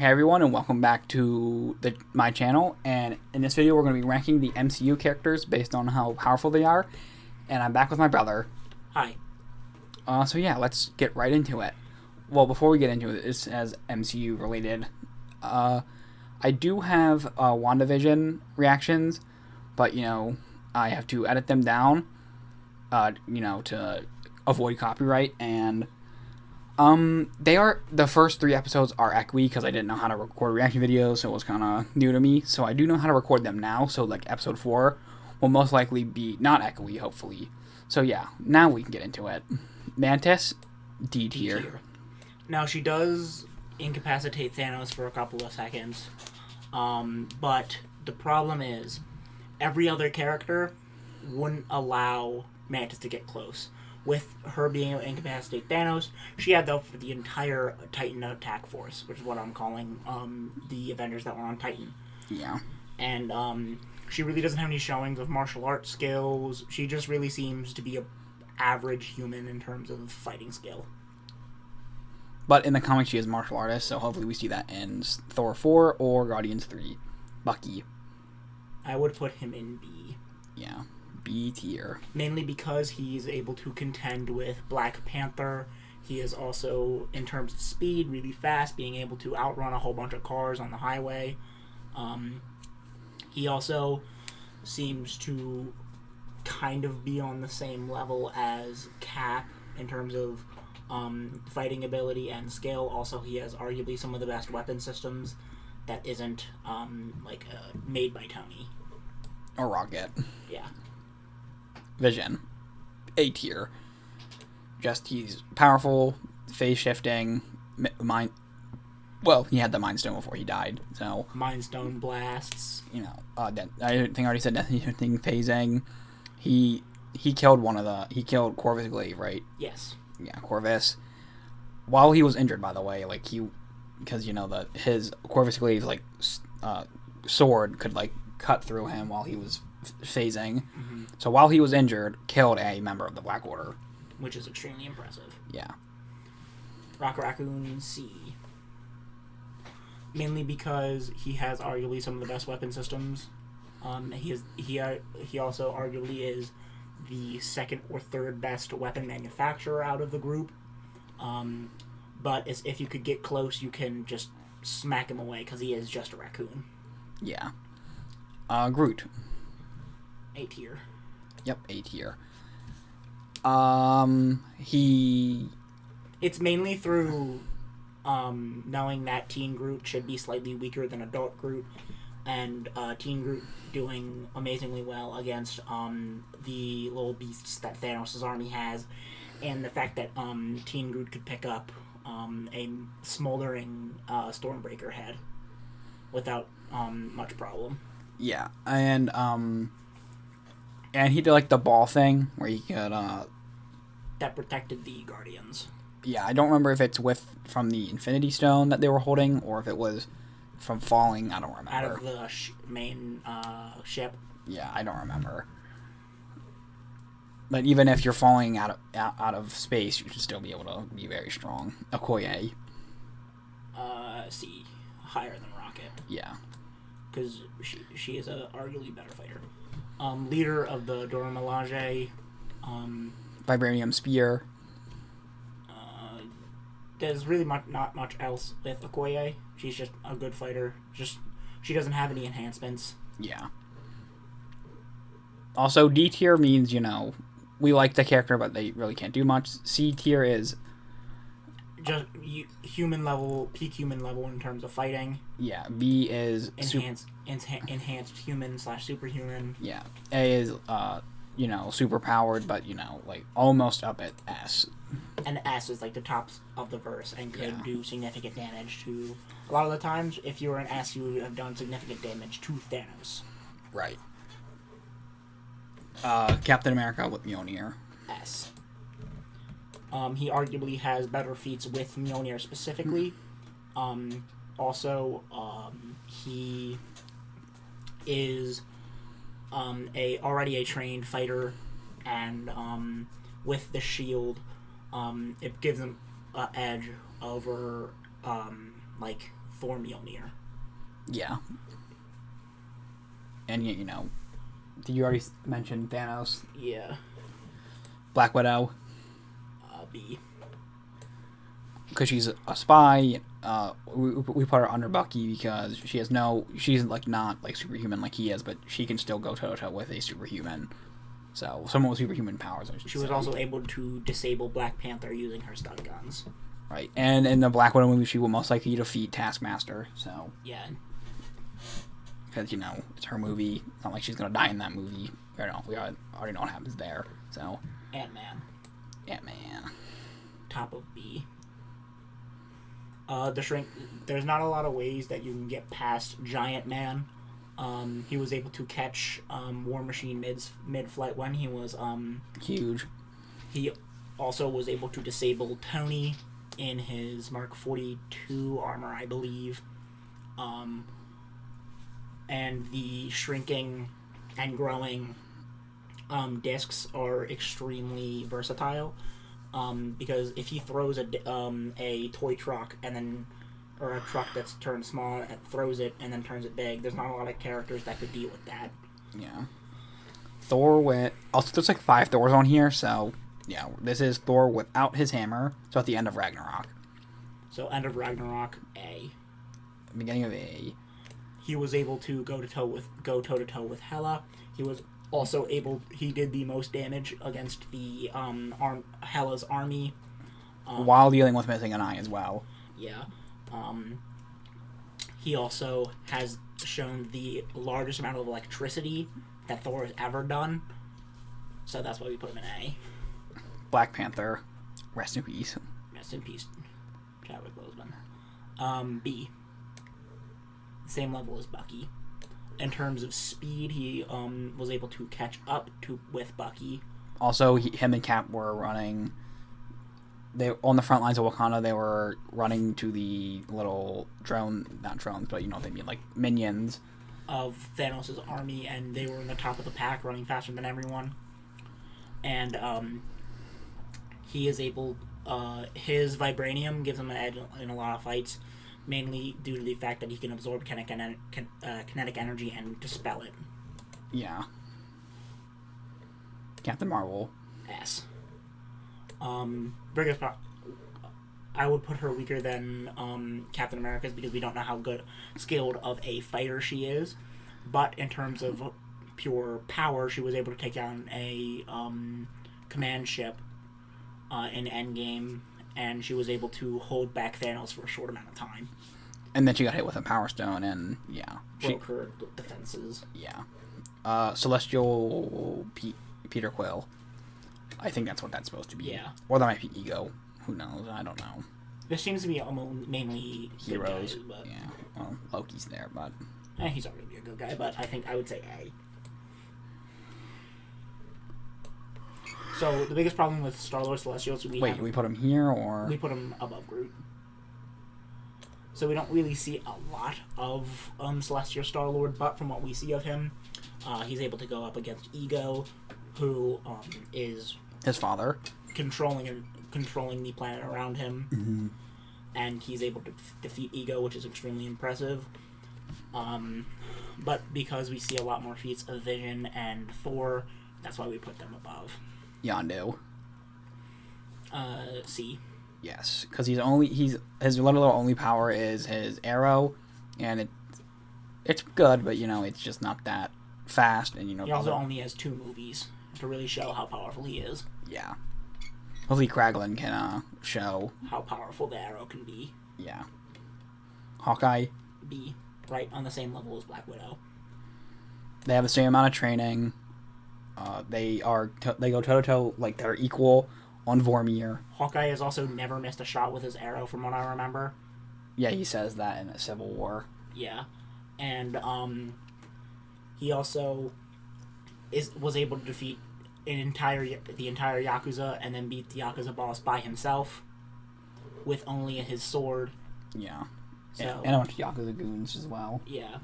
Hey everyone, and welcome back to my channel. And in this video, we're going to be ranking the MCU characters based on how powerful they are. And I'm back with my brother. Hi. So yeah, let's get right into it. Well, before we get into it, this is MCU related. I do have WandaVision reactions, but I have to edit them down. To avoid copyright, and the first 3 episodes are echoey because I didn't know how to record reaction videos, so it was kind of new to me. So I do know how to record them now. So like episode 4 will most likely be not echoey, hopefully. So yeah, now we can get into it. Mantis, D tier. Now she does incapacitate Thanos for a couple of seconds, but the problem is every other character wouldn't allow Mantis to get close. With her being able to incapacitate Thanos, she had for the entire Titan attack force, which is what I'm calling the Avengers that were on Titan. Yeah. And she really doesn't have any showings of martial arts skills. She just really seems to be a average human in terms of fighting skill. But in the comics, she is a martial artist, so hopefully we see that in Thor 4 or Guardians 3. Bucky. I would put him in B. Yeah. B tier. Mainly because he's able to contend with Black Panther. He is also, in terms of speed, really fast, being able to outrun a whole bunch of cars on the highway. He also seems to kind of be on the same level as Cap in terms of fighting ability and skill. Also, he has arguably some of the best weapon systems that isn't made by Tony. Or Rocket. Yeah. Vision, A tier. Just he's powerful, phase shifting, mind. Well, he had the Mind Stone before he died, so Mind Stone blasts. I think I already said that thing phasing. He killed he killed Corvus Glaive, right? Yes. Yeah, Corvus. While he was injured, by the way, because his Corvus Glaive's sword could cut through him while he was phasing. Mm-hmm. So while he was injured, killed a member of the Black Order, Which is extremely impressive. Yeah. Rocket Raccoon C. Mainly because he has arguably some of the best weapon systems. He also arguably is the second or third best weapon manufacturer out of the group. But if you could get close, you can just smack him away because he is just a raccoon. Yeah. Groot. A tier. Yep, A tier. It's mainly through knowing that Teen Groot should be slightly weaker than Adult Groot, and Teen Groot doing amazingly well against the little beasts that Thanos' army has, and the fact that Teen Groot could pick up a smoldering Stormbreaker head without much problem. Yeah, and he did the ball thing where he could that protected the Guardians. Yeah, I don't remember if it's from the Infinity Stone that they were holding or if it was from falling. I don't remember. Out of the main ship. Yeah, I don't remember. But even if you're falling out of space, you should still be able to be very strong. Okoye. C. Higher than Rocket. Yeah. Because she is a arguably better fighter. Leader of the Dora Milaje. Vibranium Spear. There's really not much else with Okoye. She's just a good fighter. She doesn't have any enhancements. Yeah. Also, D tier means, we like the character, but they really can't do much. C tier is just human level, peak human level in terms of fighting. Yeah. B is enhanced human / superhuman. Yeah. A is super powered, but almost up at S. And S is the top of the verse and could do significant damage to. A lot of the times, if you were an S, you would have done significant damage to Thanos. Right. Captain America with Mjolnir. S. He arguably has better feats with Mjolnir specifically. Also, he is already a trained fighter, and with the shield, it gives him an edge over Thor Mjolnir. Yeah. And you know, did you already mention Thanos? Yeah. Black Widow, B. because she's a spy. We put her under Bucky because she's like not like superhuman like he is, but she can still go toe to toe with a superhuman. So someone with superhuman powers. She was also able to disable Black Panther using her stun guns. Right, and in the Black Widow movie, she will most likely defeat Taskmaster. So yeah, because it's her movie. It's not like she's gonna die in that movie. We already know what happens there. So Ant-Man. Ant-Man. Top of B. The Shrink. There's not a lot of ways that you can get past Giant Man. He was able to catch War Machine mid-flight when he was huge. He also was able to disable Tony in his Mark 42 armor, I believe. And the shrinking and growing discs are extremely versatile. Because if he throws a toy truck or a truck that's turned small and throws it and then turns it big, there's not a lot of characters that could deal with that. Yeah. Thor with also there's like 5 Thors on here, so yeah, this is Thor without his hammer. So at the end of Ragnarok. So end of Ragnarok, A. Beginning of A. He was able to go toe to toe with Hela. He was also he did the most damage against the Hela's army. While dealing with missing an eye as well. Yeah. He also has shown the largest amount of electricity that Thor has ever done. So that's why we put him in A. Black Panther. Rest in peace. Rest in peace, Chadwick Boseman. B. Same level as Bucky. In terms of speed, he was able to catch up with Bucky. Also, him and Cap were running. They on the front lines of Wakanda. They were running to the little not drones, but you know what they mean, like minions of Thanos' army, and they were in the top of the pack, running faster than everyone. And he is able. His vibranium gives him an edge in a lot of fights, mainly due to the fact that he can absorb kinetic energy and dispel it. Yeah. Captain Marvel. S. I would put her weaker than Captain America's because we don't know how good skilled of a fighter she is. But in terms of pure power, she was able to take down a command ship in Endgame, and she was able to hold back Thanos for a short amount of time. And then she got hit with a Power Stone, and yeah, broke her defenses. Yeah. Celestial Peter Quill. I think that's what that's supposed to be. Yeah. Or that might be Ego. Who knows? I don't know. There seems to be mainly heroes. Guys, but... Yeah. Well, Loki's there, but he's not going to be a good guy. But I would say A. So the biggest problem with Star-Lord Celestials we put him here or we put him above Groot. So we don't really see a lot of Celestial Star-Lord, but from what we see of him, he's able to go up against Ego, who is his father, controlling the planet around him, mm-hmm. and he's able to defeat Ego, which is extremely impressive. But because we see a lot more feats of Vision and Thor, that's why we put them above. Yondu. C. Yes, because his literal only power is his arrow, and it's good, but it's just not that fast, and he also only has 2 movies to really show how powerful he is. Yeah. Hopefully Kraglin can show how powerful the arrow can be. Yeah. Hawkeye. B. Right on the same level as Black Widow. They have the same amount of training. They go toe to toe, like they're equal on Vormir. Hawkeye has also never missed a shot with his arrow, from what I remember. Yeah, he says that in a Civil War. Yeah, and he also was able to defeat the entire Yakuza and then beat the Yakuza boss by himself with only his sword. Yeah, so, and a bunch of Yakuza goons as well. Yeah.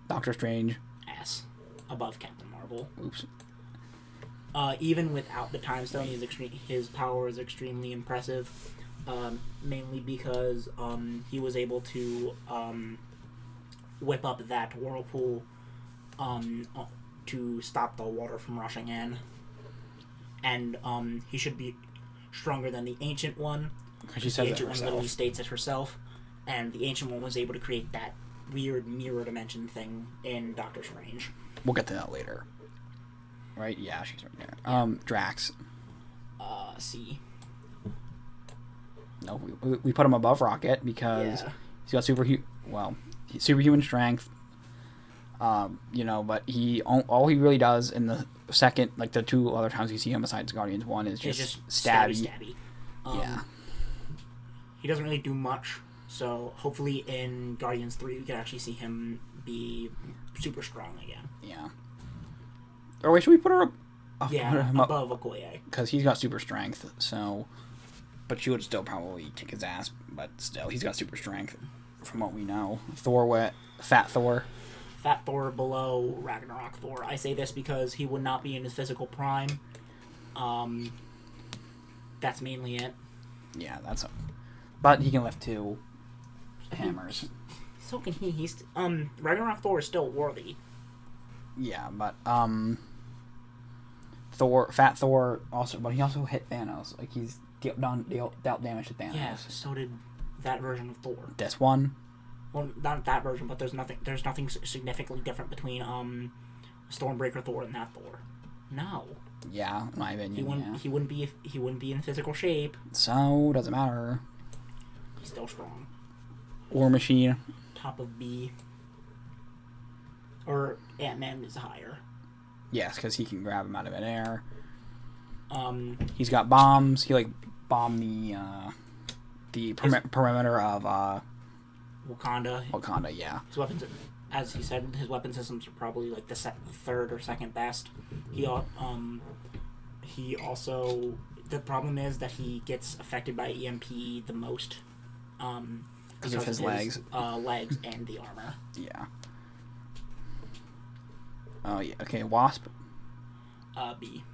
Doctor Strange. S. Above Captain Marvel. Oops. Even without the Time Stone, his power is extremely impressive. mainly because he was able to whip up that whirlpool to stop the water from rushing in, and he should be stronger than the Ancient One. Because she The says it Ancient One literally herself. states it herself, and the Ancient One was able to create that weird mirror dimension thing in Doctor Strange. We'll get to that later. Right? Yeah, she's right there. Drax. C. No, we put him above Rocket because he's got superhuman strength. But all he really does in the second, like the two other times we see him besides Guardians 1 is just stabby. Yeah. He doesn't really do much, so hopefully in Guardians 3 we can actually see him be super strong again. Yeah. Or wait, should we put her up? Above Okoye. Because he's got super strength, so... But she would still probably kick his ass, but still, he's got super strength, from what we know. Fat Thor. Fat Thor below Ragnarok Thor. I say this because he would not be in his physical prime. That's mainly it. Yeah, but he can lift 2 hammers. So can he. He's Ragnarok Thor is still worthy. Yeah, but Fat Thor also, but he also hit Thanos. Like he's dealt damage to Thanos. Yeah, so did that version of Thor. This one. Well, not that version, but there's nothing significantly different between Stormbreaker Thor and that Thor. No. Yeah, in my opinion. He wouldn't be in physical shape. So doesn't matter. He's still strong. War Machine. Top of B. Or Ant-Man is higher. Yes, because he can grab him out of midair. He's got bombs. He bombed the perimeter of Wakanda. Wakanda, yeah. His weapons, as he said, his weapon systems are probably like the third or second best. He also, the problem is that he gets affected by EMP the most. Because of his legs. Legs and the armor. Yeah. Oh, yeah. Okay, Wasp. B.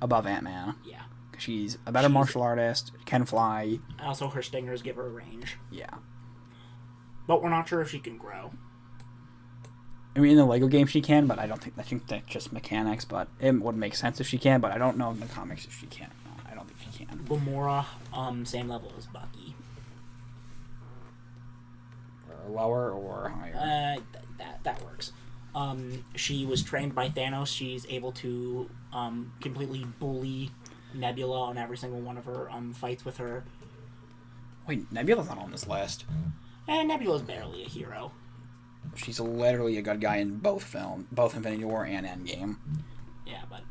Above Ant-Man. Yeah. She's a better martial artist, can fly. Also, her stingers give her a range. Yeah. But we're not sure if she can grow. I mean, in the Lego game she can, but I think that's just mechanics, but it would make sense if she can, but I don't know in the comics if she can or not. I don't think she can. Gamora, same level as Bucky. Or lower or higher? That works. She was trained by Thanos. She's able to completely bully Nebula on every single one of her fights with her. Wait, Nebula's not on this list. And Nebula's barely a hero. She's literally a good guy in both Infinity War and Endgame. Yeah, but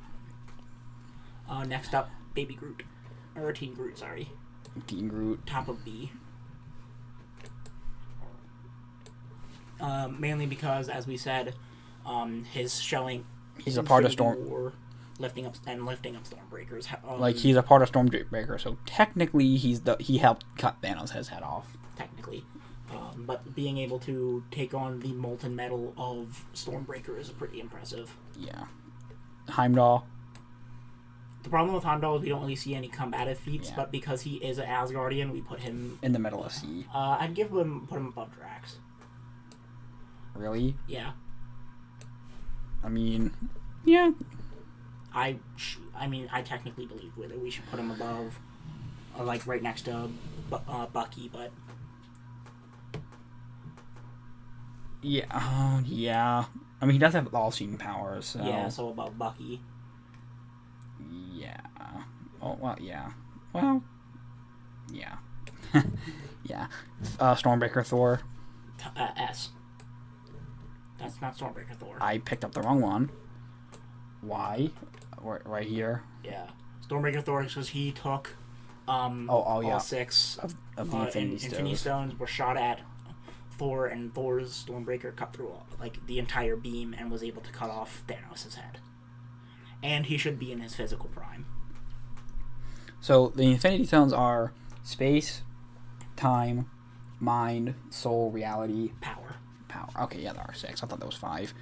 next up, Baby Groot. Or Teen Groot, sorry. Teen Groot. Top of B. Mainly because, as we said, his showing... He's a part of Storm... War, lifting up Stormbreakers. He's a part of Stormbreaker, so technically he helped cut Thanos' head off. Technically. But being able to take on the molten metal of Stormbreaker is pretty impressive. Yeah. Heimdall. The problem with Heimdall is we don't really see any combative feats, but because he is an Asgardian, we put him... in the middle of C. I'd put him above Drax. Really? Yeah. I mean... Yeah. I technically believe whether we should put him above, right next to Bucky, but... Yeah, yeah. I mean, he does have all-seeing powers, so... Yeah, so above Bucky. Yeah. Oh, well, yeah. Well, yeah. Yeah. Stormbreaker Thor. S. That's not Stormbreaker Thor. I picked up the wrong one. Why? Right here. Yeah. Stormbreaker Thor, because he took all 6 of the Infinity Stones were shot at Thor, and Thor's Stormbreaker cut through the entire beam and was able to cut off Thanos' head. And he should be in his physical prime. So the Infinity Stones are space, time, mind, soul, reality, power. Okay, yeah, there are 6. I thought that was 5.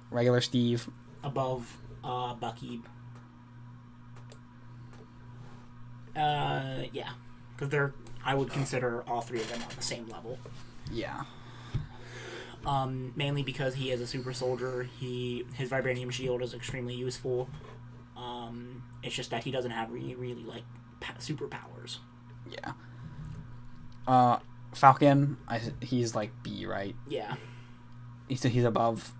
Regular Steve. Above Bucky. Yeah. Because I would consider all three of them on the same level. Yeah. Mainly because he is a super soldier. His vibranium shield is extremely useful. It's just that he doesn't have really like superpowers. Yeah. Falcon, he's like B, right? Yeah. He's above.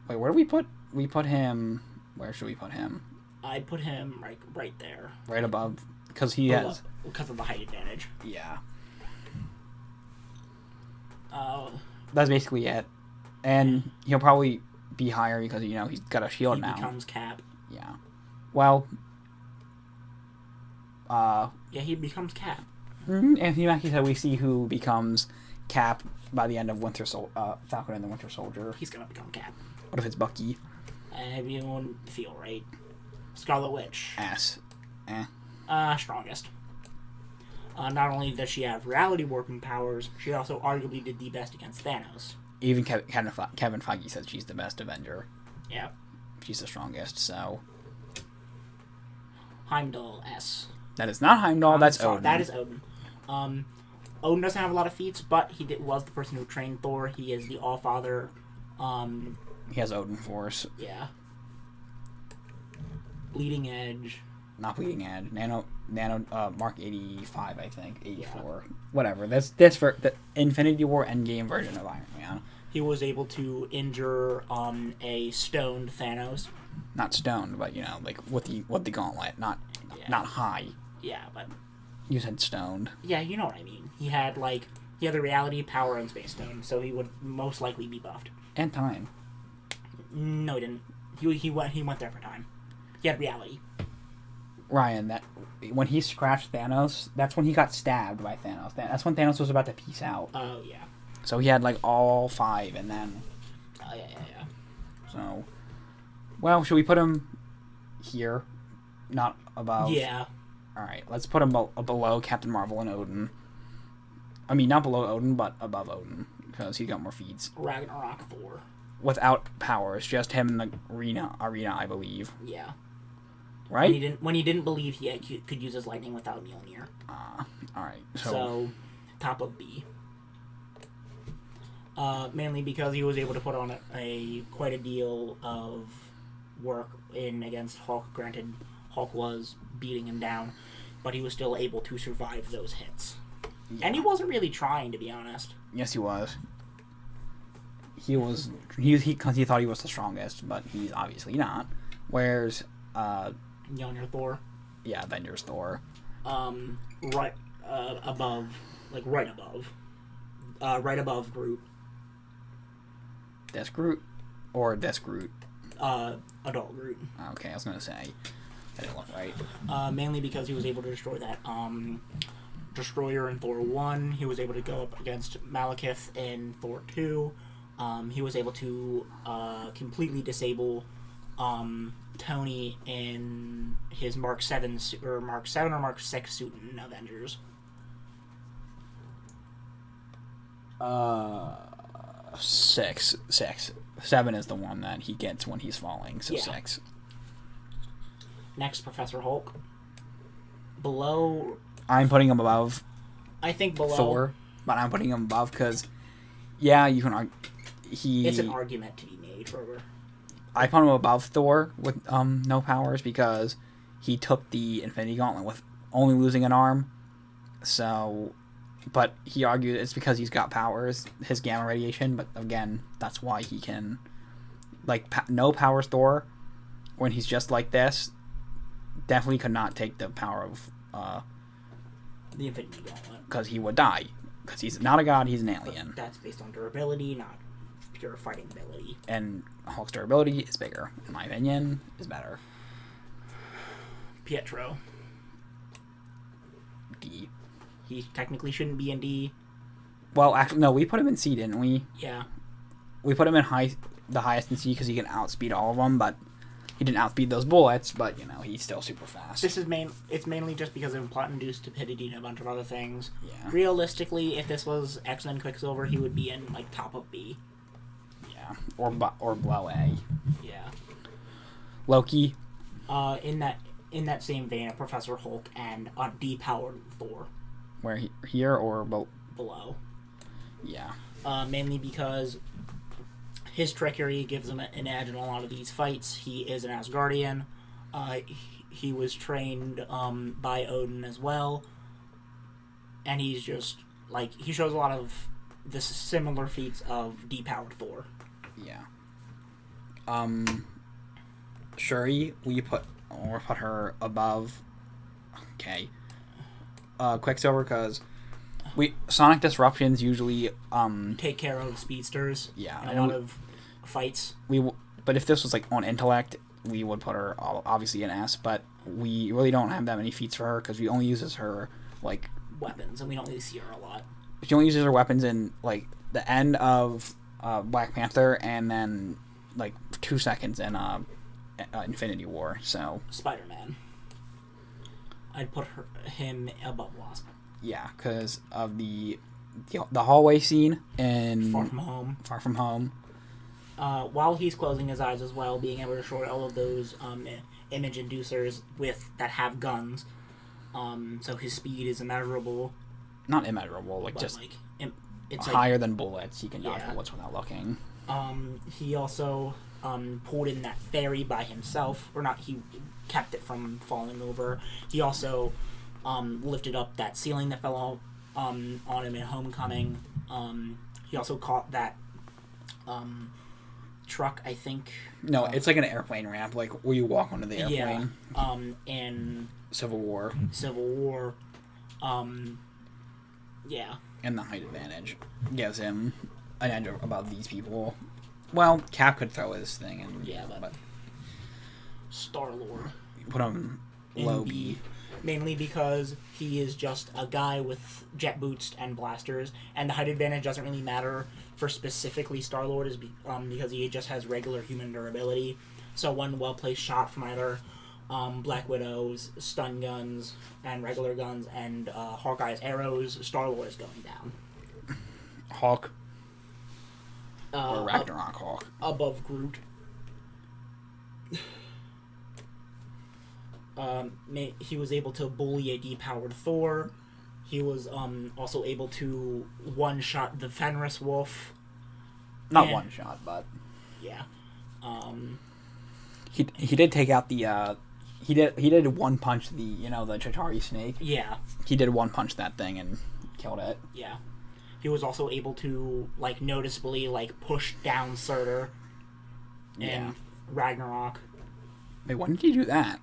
Wait, where do we put? We put him. Where should we put him? I'd put him like right there. Right above, because he has. Because of the height advantage. Yeah. That's basically it, and he'll probably be higher because he's got a shield now. He becomes Cap. Yeah. Well. Yeah, he becomes Cap. Anthony Mackie said we see who becomes Cap by the end of Falcon and the Winter Soldier. He's gonna become Cap. What if it's Bucky? Everyone feel right. Scarlet Witch. S. Strongest. Not only does she have reality warping powers, she also arguably did the best against Thanos. Even Kevin Feige says she's the best Avenger. Yeah. She's the strongest, so... Heimdall, S. That is not Heimdall, that's Odin. That is Odin. Odin doesn't have a lot of feats, but he was the person who trained Thor. He is the Allfather. He has Odin Force. Yeah. Bleeding Edge. Not Bleeding Edge. Nano, Mark 85, I think. 84. Yeah. Whatever. That's for the Infinity War Endgame version of Iron Man. He was able to injure a stoned Thanos. Not stoned, but like with the gauntlet, not high. Yeah, but you said stoned. Yeah, you know what I mean. He had the reality, power, and space stone, so he would most likely be buffed. And time. No, he didn't. He went there for time. He had reality. Ryan, that when he scratched Thanos, that's when he got stabbed by Thanos. That's when Thanos was about to peace out. Oh yeah. So he had all 5, and then. Oh yeah. So, well, should we put him here, not above? Yeah. All right, let's put him below Captain Marvel and Odin. I mean, not below Odin, but above Odin, because he got more feats. Ragnarok 4. Without powers, just him in the arena, I believe. Yeah. Right? When he didn't believe he could use his lightning without Mjolnir. All right. So, top of B. Mainly because he was able to put on quite a deal of work against Hulk. Granted, Hulk was beating him down, but he was still able to survive those hits. Yeah. And he wasn't really trying, to be honest. Yes, he was. Because he thought he was the strongest, but he's obviously not. Where's Mjolnir Thor? Yeah, Avengers Thor. Right above Groot. This Groot? Or this Groot? Adult Groot. Okay, I was gonna say. That didn't look right. Mainly because he was able to destroy that Destroyer in Thor 1. He was able to go up against Malekith in Thor 2. He was able to completely disable Tony in his Mark 7 or Mark 6 suit in Avengers. 6. 7 is the one that he gets when he's falling, so yeah. 6. Next, Professor Hulk. Below... I'm putting him above... I think below... Thor, but I'm putting him above because... Yeah, you can argue... It's an argument to be made, Rover. I put him above Thor with no powers because he took the Infinity Gauntlet with only losing an arm. So... But he argued it's because he's got powers, his gamma radiation, but again, that's why he can... no powers Thor, when he's just like this, definitely could not take the power of... the Infinity Gauntlet. Because he would die. Because he's not a god, he's an alien. But that's based on durability, not pure fighting ability. And Hulk's durability is bigger. In my opinion, is better. Pietro. D. He technically shouldn't be in D. Well, actually, no, we put him in C, didn't we? Yeah. We put him in the highest in C because he can outspeed all of them, but he didn't outspeed those bullets, but, he's still super fast. It's mainly just because of plot-induced stupidity and a bunch of other things. Yeah. Realistically, if this was X-Men Quicksilver, he would be in, top of B. Yeah. Or below A. Yeah. Loki. In that same vein of Professor Hulk and depowered Thor. Here or below. Yeah. Mainly because his trickery gives him an edge in a lot of these fights. He is an Asgardian. He was trained by Odin as well. And he's just, like, he shows a lot of the similar feats of depowered Thor. Yeah. Shuri, we put her above. Okay. Quicksilver, because Sonic Disruptions usually take care of speedsters. Yeah, in a lot of fights. But if this was like on intellect, we would put her obviously an S. But we really don't have that many feats for her because we only uses her like weapons, and we don't really see her a lot. She only uses her weapons in like the end of Black Panther, and then like 2 seconds in Infinity War. So Spider-Man, I'd put him above Wasp. Yeah, because of the hallway scene in Far From Home. Far From Home. While he's closing his eyes as well, being able to short all of those image inducers that have guns. So his speed is immeasurable. Not immeasurable, it's higher than bullets. He can dodge bullets without looking. He also pulled in that ferry by himself, or not. He kept it from falling over. He also lifted up that ceiling that fell on him in Homecoming. He also caught that truck, I think. No, it's like an airplane ramp, like where you walk onto the airplane. Yeah. In Civil War. Yeah. And the height advantage gives him an edge above these people. Well, Cap could throw his thing, and but Star-Lord. Put him low B. Mainly because he is just a guy with jet boots and blasters, and the height advantage doesn't really matter for specifically Star-Lord because he just has regular human durability. So one well-placed shot from either Black Widow's stun guns and regular guns and Hawkeye's arrows, Star-Lord is going down. Hawk. Or Ragnarok Hawk. Above Groot. He was able to bully a depowered Thor. He was also able to one-shot the Fenris Wolf. Not one-shot, but... Yeah. He did take out the... He did one-punch the Chitauri snake. Yeah. He did one-punch that thing and killed it. Yeah. He was also able to, noticeably, push down Surtur in Ragnarok. Wait, when did he do that?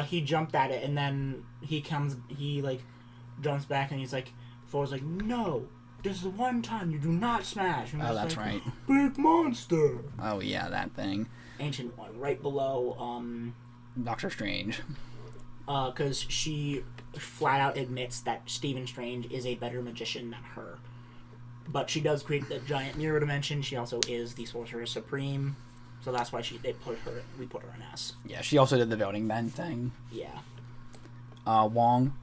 He jumped at it, and then he jumps back, and he's like, Thor's like, no, this is the one time you do not smash. And that's right. Big monster. Oh, yeah, that thing. Ancient One, right below, Doctor Strange. Because she flat out admits that Stephen Strange is a better magician than her. But she does create the giant mirror dimension. She also is the Sorcerer Supreme. So that's why we put her an S. Yeah, she also did the building bend thing. Yeah. Wong.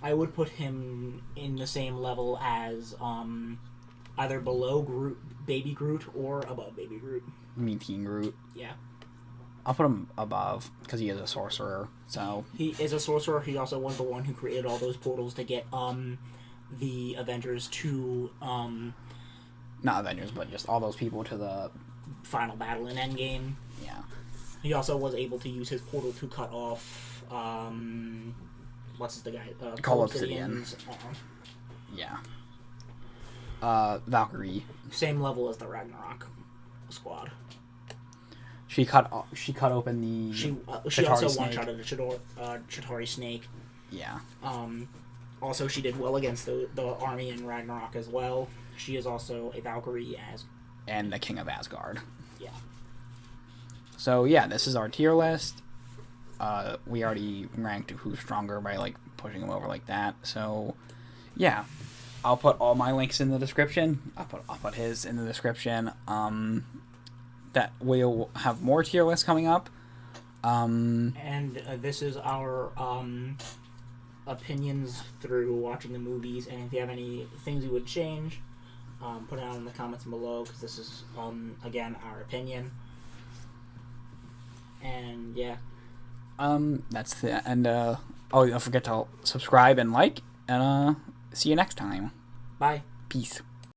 I would put him in the same level as either below Baby Groot or above Baby Groot. You mean Teen Groot? Yeah. I'll put him above because he is a sorcerer. So he is a sorcerer. He also was the one who created all those portals to get the Avengers to not Avengers, but just all those people to the final battle in Endgame. Yeah. He also was able to use his portal to cut off what's the guy? Call Obsidian's. Yeah. Valkyrie. Same level as the Ragnarok squad. She cut open the. She also one-shotted the Chitauri snake. Yeah. Also, she did well against the army in Ragnarok as well. She is also a Valkyrie and the King of Asgard. Yeah. So yeah, this is our tier list. We already ranked who's stronger by pushing them over like that. So yeah, I'll put all my links in the description. I'll put his in the description. That we'll have more tier lists coming up. And this is our opinions through watching the movies. And if you have any things you would change, put it down in the comments below, because this is, again, our opinion. And, yeah. That's the end. Don't forget to subscribe and like. And see you next time. Bye. Peace.